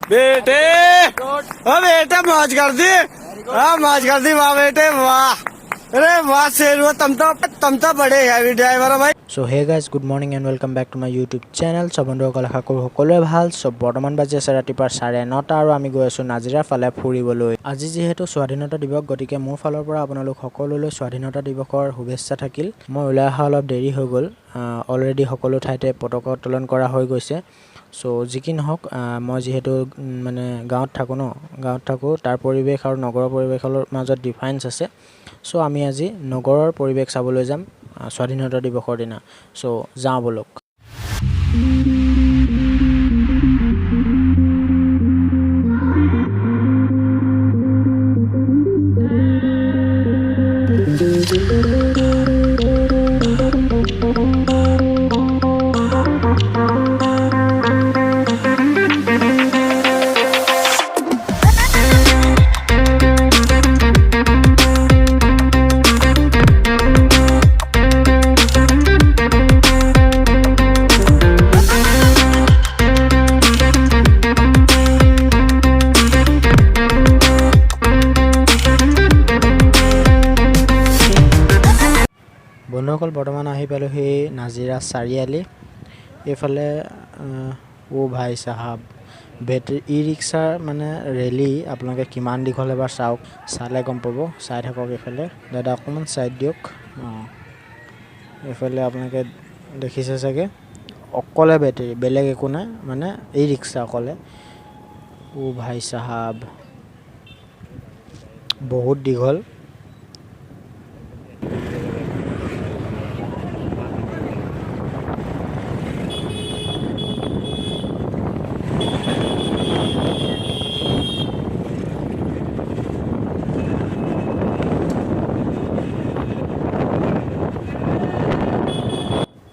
बेटे ओ बेटे मौज कर दी मौज कर दी वाह बेटे वाह अरे वाह शेर वो तुम तो बड़े हैवी ड्राइवर हो भाई so hey guys good morning and welcome back to my YouTube channel so बंधुসকল आशा কৰোঁ সকলোৱে ভাল সব বৰ্তমান বাজি আছে ৰাতিপুৱা 9:30 আৰু আমি গৈ আছোঁ নাজিৰাৰ ফালে ফুৰিবলৈ আজি যেহেতু স্বাধীনতা দিৱস গতিকে মোৰ ফালৰ পৰা আপোনালোক সকলোলৈ স্বাধীনতা দিৱসৰ শুভেচ্ছা থাকিল মই ওলাই অহা অলপ দেৰি হৈ গ'ল অলৰেডি সকলো ঠাইতে পতাকা উত্তোলন কৰা হৈ গৈছে সো যি কি নহওক মই যেহেতু মানে গাঁৱত থাকোঁ তাৰ পৰিৱেশ আৰু নগৰৰ পৰিৱেশৰ মাজত ডিফাৰেন্স আছে সো আমি আজি নগৰৰ পৰিৱেশ চাবলৈ যাম স্বাধীনতা দিৱসৰ দিনা সো যাওঁ বলক বন্ধুসকল বৰ্তমান আহি পালোঁ সেই নাজিৰা চাৰিআলি এইফালে ও ভাই সাহাব বেটাৰী ই ৰিক্সাৰ মানে ৰেলী আপোনালোকে কিমান দীঘল এবাৰ চাওক চালে গম পাব চাই থাকক এইফালে দাদা অকণমান চাইড দিয়ক এইফালে আপোনালোকে দেখিছে চাগে অকলে বেটাৰী বেলেগ একো নাই মানে ই ৰিক্সা অকলে ও ভাই সাহাব বহুত দীঘল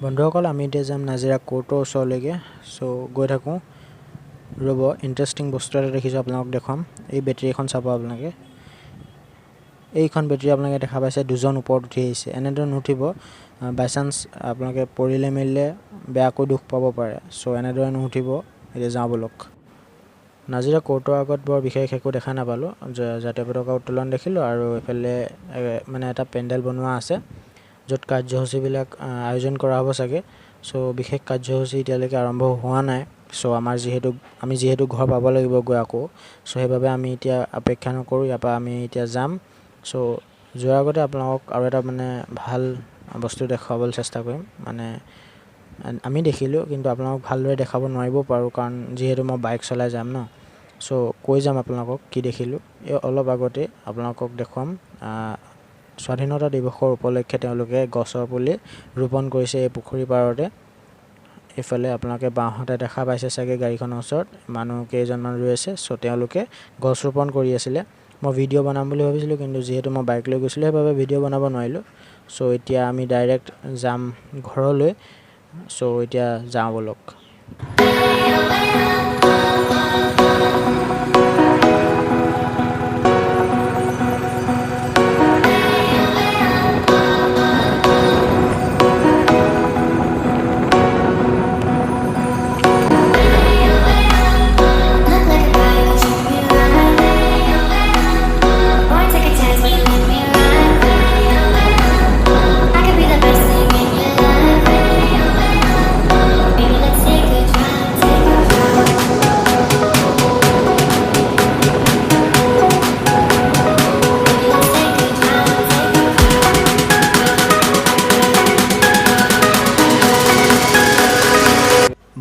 বন্ধুসকল আমি এতিয়া যাম নাজিৰা কোৰ্টৰ ওচৰলৈকে সো গৈ থাকোঁ ৰ'ব ইণ্টাৰেষ্টিং বস্তু এটা দেখিছোঁ আপোনালোকক দেখুৱাম এই বেটাৰী এখন চাব আপোনালোকে এইখন বেটাৰী আপোনালোকে দেখা পাইছে দুজন ওপৰত উঠি আহিছে এনেদৰে নুঠিব বাই চান্স আপোনালোকে পৰিলে মেলিলে বেয়াকৈ দুখ পাব পাৰে সো এনেদৰে নুঠিব এতিয়া যাওঁ বলক নাজিৰা কোৰ্টৰ আগত বৰ বিশেষ একো দেখা নাপালোঁ জাতীয় পতাকা উত্তোলন দেখিলোঁ আৰু এইফালে মানে এটা পেণ্ডেল বনোৱা আছে য'ত কাৰ্যসূচীবিলাক আয়োজন কৰা হ'ব চাগে সো বিশেষ কাৰ্যসূচী এতিয়ালৈকে আৰম্ভ হোৱা নাই সো আমি যিহেতু ঘৰ পাব লাগিব গৈ আকৌ সো সেইবাবে আমি এতিয়া অপেক্ষা নকৰোঁ ইয়াৰ পৰা আমি এতিয়া যাম সো যোৱাৰ আগতে আপোনালোকক আৰু এটা মানে ভাল বস্তু দেখুৱাবলৈ চেষ্টা কৰিম মানে আমি দেখিলোঁ কিন্তু আপোনালোকক ভালদৰে দেখাব নোৱাৰিব পাৰোঁ কাৰণ যিহেতু মই বাইক চলাই যাম ন সো কৈ যাম আপোনালোকক কি দেখিলোঁ এই অলপ আগতে আপোনালোকক দেখুৱাম স্বাধীনতা দিৱসৰ উপলক্ষে তেওঁলোকে গছৰ পুলি ৰোপণ কৰিছে এই পুখুৰী পাৰতে এইফালে আপোনালোকে বাওঁহাতে দেখা পাইছে চাগে গাড়ীখনৰ ওচৰত মানুহ কেইজনমান ৰৈ আছে সো তেওঁলোকে গছ ৰোপণ কৰি আছিলে মই ভিডিঅ' বনাম বুলি ভাবিছিলোঁ কিন্তু যিহেতু মই বাইক লৈ গৈছিলোঁ সেইবাবে ভিডিঅ' বনাব নোৱাৰিলোঁ সো এতিয়া আমি ডাইৰেক্ট যাম ঘৰলৈ সো এতিয়া যাওঁ বলক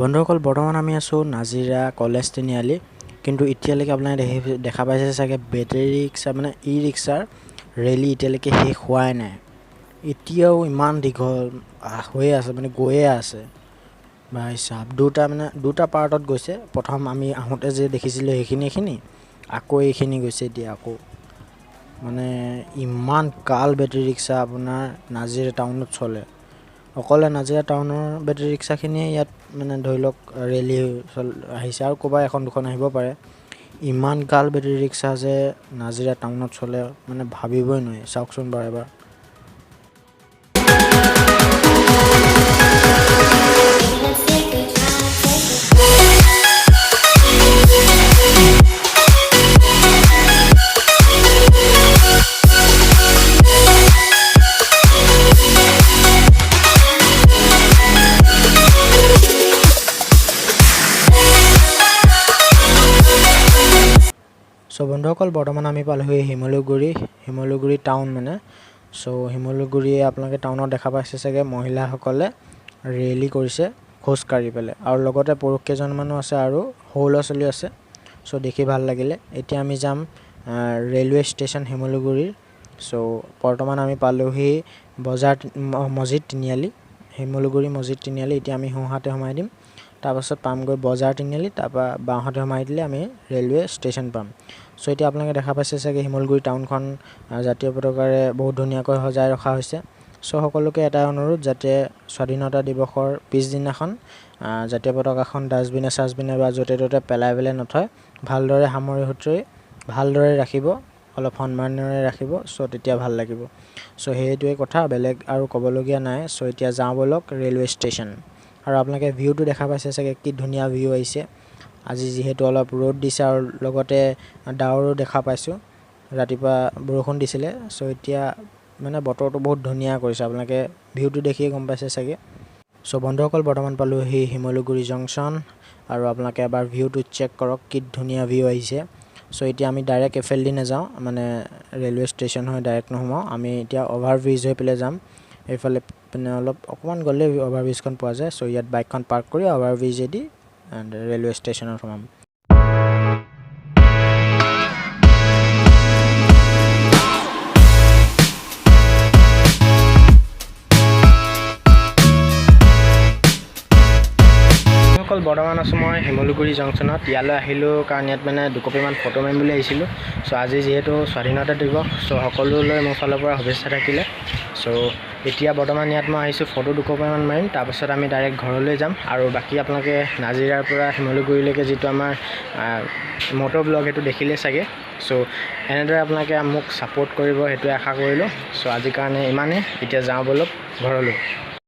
বন্ধুসকল বৰ্তমান আমি আছোঁ নাজিৰা কলেজ তিনিআলি কিন্তু এতিয়ালৈকে আপোনালোকে দেখা পাইছে চাগে বেটাৰী ৰিক্সা মানে ই ৰিক্সাৰ ৰেলী এতিয়ালৈকে শেষ হোৱাই নাই এতিয়াও ইমান দীঘল হৈয়ে আছে মানে গৈয়ে আছে ভাই সাহেব দুটা পাৰ্টত গৈছে প্ৰথম আমি আহোঁতে যে দেখিছিলোঁ সেইখিনি আকৌ এইখিনি গৈছে এতিয়া আকৌ মানে ইমান কাল বেটাৰী ৰিক্সা আপোনাৰ নাজিৰা টাউনত চলে অকলে নাজিৰা টাউনৰ বেটাৰী ৰিক্সাখিনিয়ে ইয়াত মানে ধৰি লওক ৰেলী আহিছে আৰু ক'ৰবাত এখন দুখন আহিব পাৰে ইমান কাল বেটাৰী ৰিক্সা যে নাজিৰা টাউনত চলে মানে ভাবিবই নোৱাৰি চাওকচোন বাৰু এবাৰ চ' বন্ধুসকল বৰ্তমান আমি পালোহি শিমলুগুৰি টাউন মানে। চ' শিমলুগুৰি আপোনালোকে টাউনত দেখা পাইছে চাগে মহিলাসকলে ৰেলী কৰিছে খোজকাঢ়ি পেলাই, আৰু লগতে পুৰুষ কেইজনমানো আছে আৰু সৰু ল'ৰা ছোৱালী আছে। চ' দেখি ভাল লাগিলে। এতিয়া আমি যাম ৰেলৱে ষ্টেচন শিমলুগুৰিৰ। চ' বৰ্তমান আমি পালোহি মছজিদ তিনিআলি, শিমলুগুৰি মছজিদ তিনিআলি। এতিয়া আমি সোঁহাতে সোমাই দিম, তাৰপাছত পামগৈ বজাৰ তিনিআলি, তাৰপৰা বাওঁহাতে সোমাই দিলে আমি ৰেলৱে ষ্টেচন পাম। চ' এতিয়া আপোনালোকে দেখা পাইছে চাগে শিমলুগুৰি টাউনখন জাতীয় পতাকাৰে বহুত ধুনীয়াকৈ সজাই ৰখা হৈছে। চ' সকলোকে এটাই অনুৰোধ, যাতে স্বাধীনতা দিৱসৰ পিছদিনাখন জাতীয় পতাকাখন ডাষ্টবিনে বা য'তে ত'তে পেলাই নথয়, ভালদৰে সামৰি সুতৰি ভালদৰে ৰাখিব, অলপ সন্মানেৰে ৰাখিব। চ' তেতিয়া ভাল লাগিব। চ' সেইটোৱে কথা, বেলেগ আৰু ক'বলগীয়া নাই। চ' এতিয়া যাওঁ ব'লক ৰেলৱে ষ্টেচন। আৰু আপোনালোকে ভিউটো দেখা পাইছে চাগে, কি ধুনীয়া ভিউ আহিছে। আজি যিহেতু অলপ ৰ'দ দিছে আৰু লগতে ডাৱৰো দেখা পাইছোঁ, ৰাতিপুৱা বৰষুণ দিছিলে। চ' এতিয়া মানে বতৰটো বহুত ধুনীয়া কৰিছে, আপোনালোকে ভিউটো দেখিয়ে গম পাইছে চাগে। চ' বন্ধুসকল বৰ্তমান পালোঁ সেই শিমলুগুৰি জংচন, আৰু আপোনালোকে এবাৰ ভিউটো চেক কৰক, কি ধুনীয়া ভিউ আহিছে। চ' এতিয়া আমি ডাইৰেক্ট এইফালেদি নাযাওঁ, মানে ৰেলৱে ষ্টেচন হৈ ডাইৰেক্ট নোসোমাওঁ, আমি এতিয়া অভাৰ ব্ৰিজ হৈ পেলাই যাম। এইফালে মানে অকণমান গ'লে অভাৰ ব্ৰিজখন পোৱা যায়। চ' ইয়াত বাইকখন পাৰ্ক কৰি অভাৰ ব্ৰিজেদি ৰেলৱে ষ্টেচনত সোমাম। বৰ্তমান আছোঁ মই শিমলুগুৰি জংচনত। ইয়ালৈ আহিলোঁ কাৰণ ইয়াত মানে দুকপিমান ফটো মাৰিম বুলি আহিছিলোঁ। চ' আজি যিহেতু স্বাধীনতা দিৱস, চ' সকলোলৈ মোৰ ফালৰ পৰা শুভেচ্ছা থাকিলে। চ' এতিয়া বৰ্তমান ইয়াত মই আহিছোঁ, ফটো দুকপিমান মাৰিম, তাৰপাছত আমি ডাইৰেক্ট ঘৰলৈ যাম। আৰু বাকী আপোনালোকে নাজিৰাৰ পৰা শিমলুগুৰিলৈকে যিটো আমাৰ মটৰ ব্লগ, সেইটো দেখিলে চাগে। চ' এনেদৰে আপোনালোকে মোক ছাপোৰ্ট কৰিব, সেইটোৱে আশা কৰিলোঁ। চ' আজিৰ কাৰণে ইমানেই, এতিয়া যাওঁ ব'লক ঘৰলৈ।